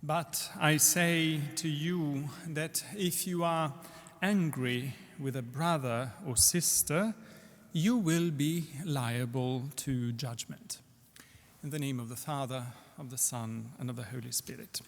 But I say to you that if you are angry with a brother or sister, you will be liable to judgment. In the name of the Father, of the Son, and of the Holy Spirit.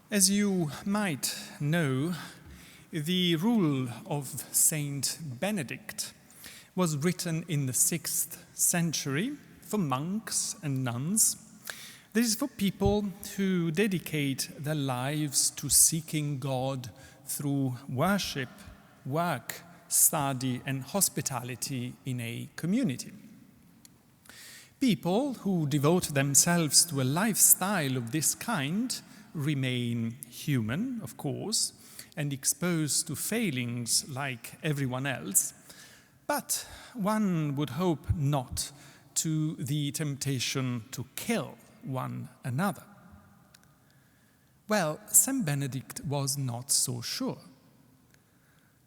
As you might know, the rule of Saint Benedict was written in the 6th century for monks and nuns. This is for people who dedicate their lives to seeking God through worship, work, study, and hospitality in a community. People who devote themselves to a lifestyle of this kind remain human, of course, and exposed to failings like everyone else, but one would hope not to the temptation to kill one another. Well, Saint Benedict was not so sure.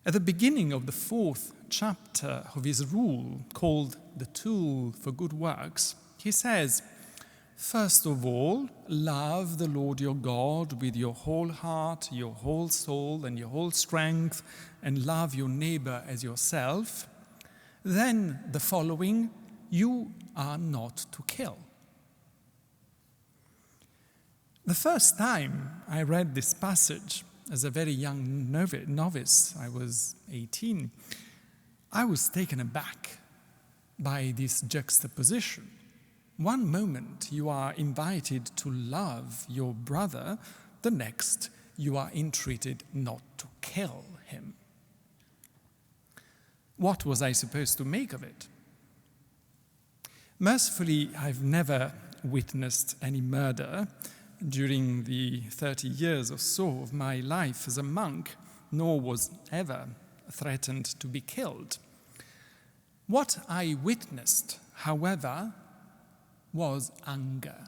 At the beginning of the 4th chapter of his rule, called The Tool for Good Works, he says, "First of all, love the Lord your God with your whole heart, your whole soul, and your whole strength, and love your neighbor as yourself. Then the following, you are not to kill." The first time I read this passage as a very young novice, I was 18, I was taken aback by this juxtaposition. One moment you are invited to love your brother, the next you are entreated not to kill him. What was I supposed to make of it? Mercifully, I've never witnessed any murder during the 30 years or so of my life as a monk, nor was ever threatened to be killed. What I witnessed, however, was anger,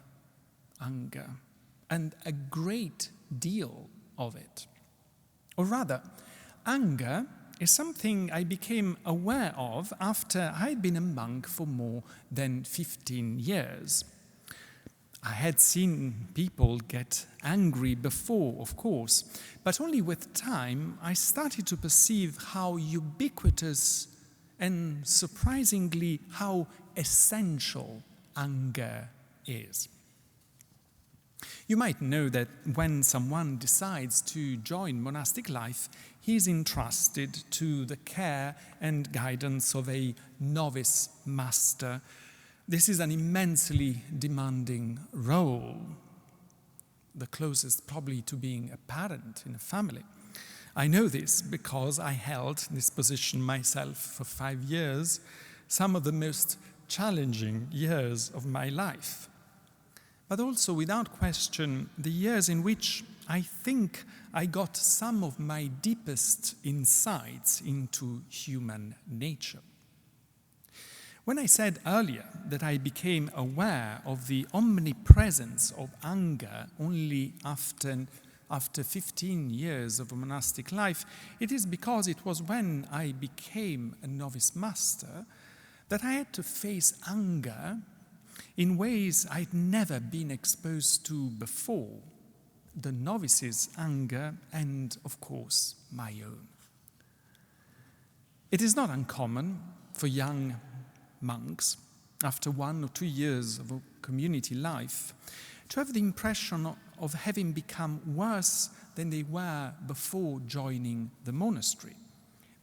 and a great deal of it. Or rather, anger is something I became aware of after I'd been a monk for more than 15 years. I had seen people get angry before, of course, but only with time I started to perceive how ubiquitous and surprisingly how essential anger is. You might know that when someone decides to join monastic life, he is entrusted to the care and guidance of a novice master. This is an immensely demanding role, the closest probably to being a parent in a family. I know this because I held this position myself for 5 years, some of the most challenging years of my life, but also without question the years in which I think I got some of my deepest insights into human nature. When I said earlier that I became aware of the omnipresence of anger only after 15 years of a monastic life, it is because it was when I became a novice master that I had to face anger in ways I'd never been exposed to before, the novice's anger and, of course, my own. It is not uncommon for young monks, after 1 or 2 years of a community life, to have the impression of having become worse than they were before joining the monastery.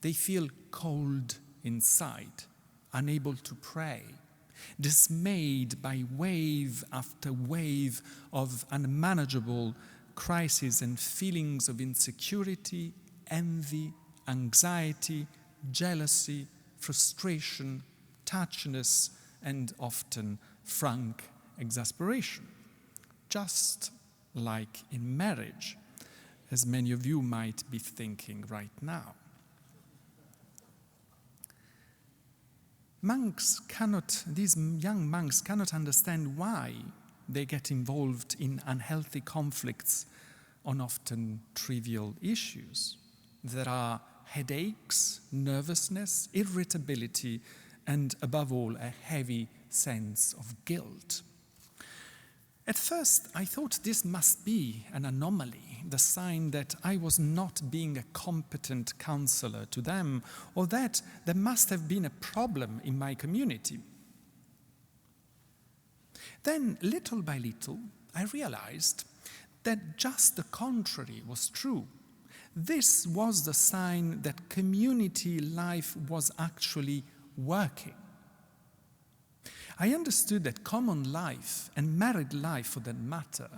They feel cold inside, unable to pray, dismayed by wave after wave of unmanageable crises and feelings of insecurity, envy, anxiety, jealousy, frustration, touchiness, and often frank exasperation. Just like in marriage, as many of you might be thinking right now. These young monks cannot understand why they get involved in unhealthy conflicts on often trivial issues. There are headaches, nervousness, irritability, and above all, a heavy sense of guilt. At first, I thought this must be an anomaly, the sign that I was not being a competent counselor to them, or that there must have been a problem in my community. Then, little by little, I realized that just the contrary was true. This was the sign that community life was actually working. I understood that common life, and married life for that matter,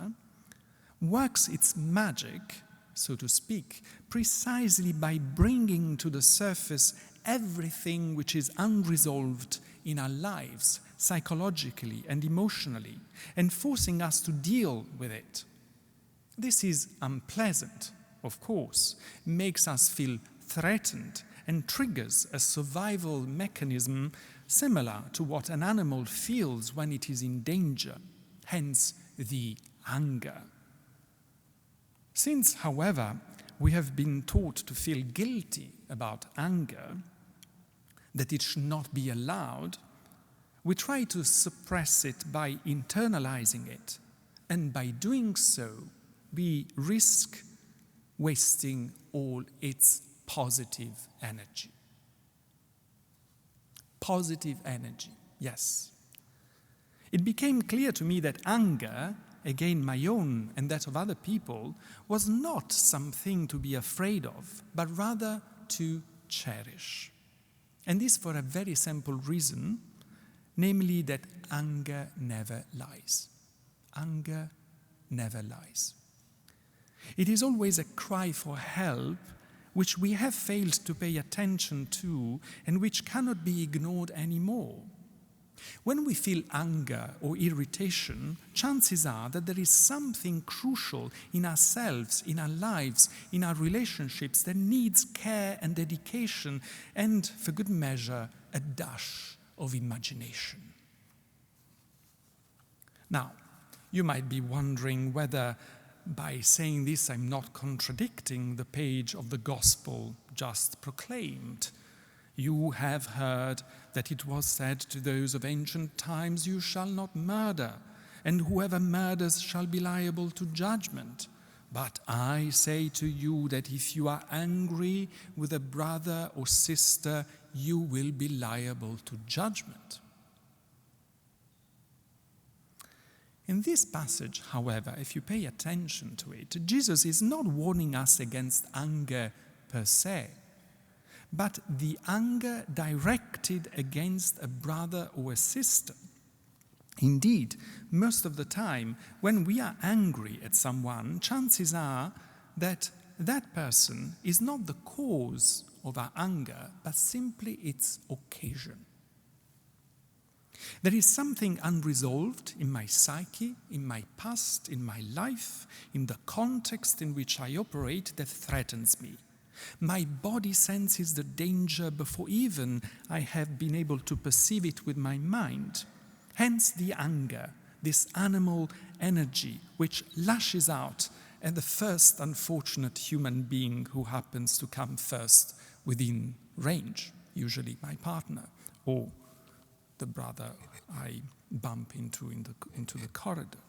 works its magic, so to speak, precisely by bringing to the surface everything which is unresolved in our lives, psychologically and emotionally, and forcing us to deal with it. This is unpleasant, of course, makes us feel threatened, and triggers a survival mechanism similar to what an animal feels when it is in danger, hence the anger. Since, however, we have been taught to feel guilty about anger, that it should not be allowed, we try to suppress it by internalizing it, and by doing so, we risk wasting all its positive energy. Positive energy, yes. It became clear to me that anger, again my own and that of other people, was not something to be afraid of, but rather to cherish. And this for a very simple reason, namely that anger never lies. Anger never lies. It is always a cry for help which we have failed to pay attention to and which cannot be ignored anymore. When we feel anger or irritation, chances are that there is something crucial in ourselves, in our lives, in our relationships that needs care and dedication and, for good measure, a dash of imagination. Now, you might be wondering whether by saying this, I'm not contradicting the page of the gospel just proclaimed. You have heard that it was said to those of ancient times, you shall not murder, and whoever murders shall be liable to judgment. But I say to you that if you are angry with a brother or sister, you will be liable to judgment. In this passage, however, if you pay attention to it, Jesus is not warning us against anger per se, but the anger directed against a brother or a sister. Indeed, most of the time, when we are angry at someone, chances are that that person is not the cause of our anger, but simply its occasion. There is something unresolved in my psyche, in my past, in my life, in the context in which I operate that threatens me. My body senses the danger before even I have been able to perceive it with my mind. Hence the anger, this animal energy which lashes out at the first unfortunate human being who happens to come first within range, usually my partner, or the brother I bump into the corridor.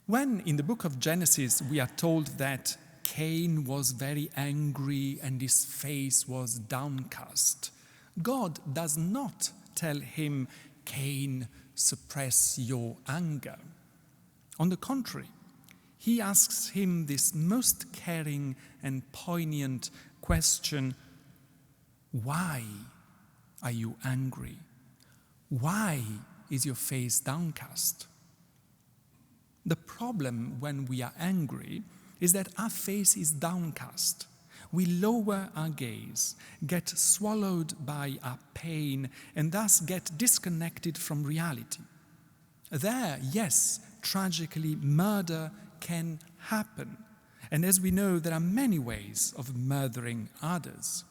When in the book of Genesis we are told that Cain was very angry and his face was downcast, God does not tell him, Cain, suppress your anger. On the contrary, he asks him this most caring and poignant question, why are you angry? Why is your face downcast? The problem when we are angry is that our face is downcast. We lower our gaze, get swallowed by our pain, and thus get disconnected from reality. There, yes, tragically, murder can happen. And as we know, there are many ways of murdering others,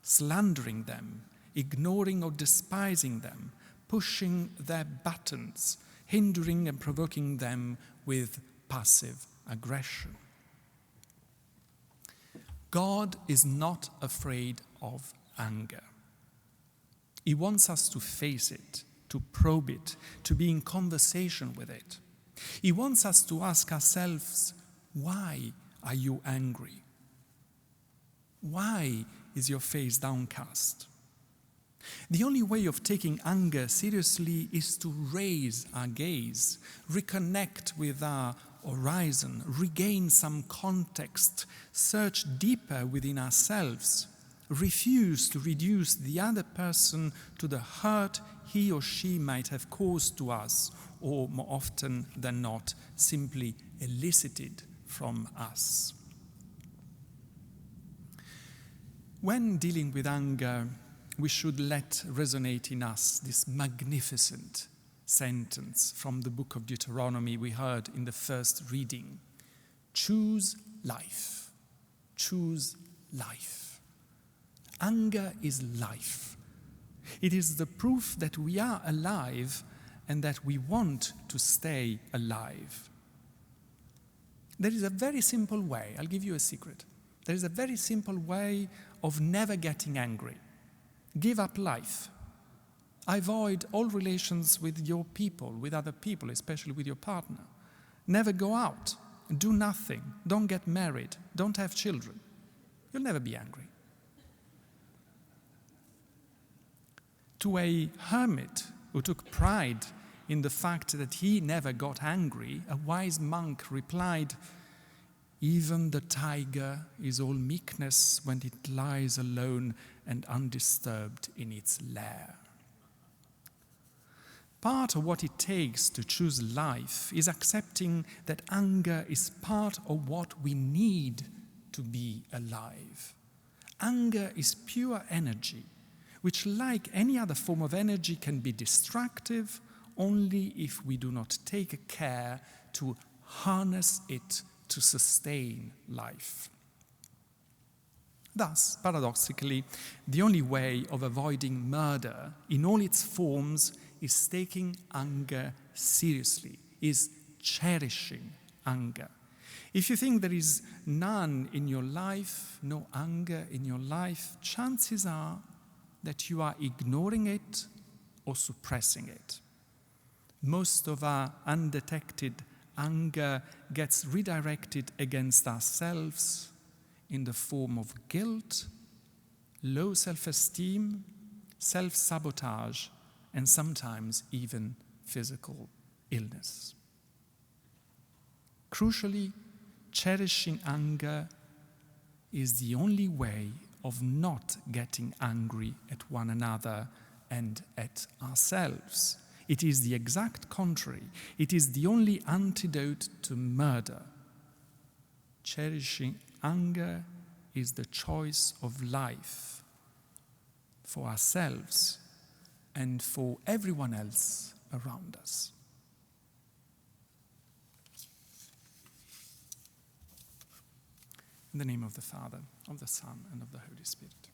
slandering them, ignoring or despising them, pushing their buttons, hindering and provoking them with passive aggression. God is not afraid of anger. He wants us to face it, to probe it, to be in conversation with it. He wants us to ask ourselves, why are you angry? Why is your face downcast? The only way of taking anger seriously is to raise our gaze, reconnect with our horizon, regain some context, search deeper within ourselves, refuse to reduce the other person to the hurt he or she might have caused to us, or more often than not, simply elicited from us. When dealing with anger, we should let resonate in us this magnificent sentence from the book of Deuteronomy we heard in the first reading. Choose life. Choose life. Anger is life. It is the proof that we are alive and that we want to stay alive. There is a very simple way. I'll give you a secret. There is a very simple way of never getting angry. Give up life. Avoid all relations with your people, with other people, especially with your partner. Never go out. Do nothing. Don't get married. Don't have children. You'll never be angry. To a hermit who took pride in the fact that he never got angry, a wise monk replied, "Even the tiger is all meekness when it lies alone and undisturbed in its lair." Part of what it takes to choose life is accepting that anger is part of what we need to be alive. Anger is pure energy, which, like any other form of energy, can be destructive only if we do not take care to harness it to sustain life. Thus, paradoxically, the only way of avoiding murder in all its forms is taking anger seriously, is cherishing anger. If you think there is none in your life, no anger in your life, chances are that you are ignoring it or suppressing it. Most of our undetected anger gets redirected against ourselves in the form of guilt, low self-esteem, self-sabotage, and sometimes even physical illness. Crucially, cherishing anger is the only way of not getting angry at one another and at ourselves. It is the exact contrary. It is the only antidote to murder. Cherishing anger is the choice of life for ourselves and for everyone else around us. In the name of the Father, of the Son, and of the Holy Spirit.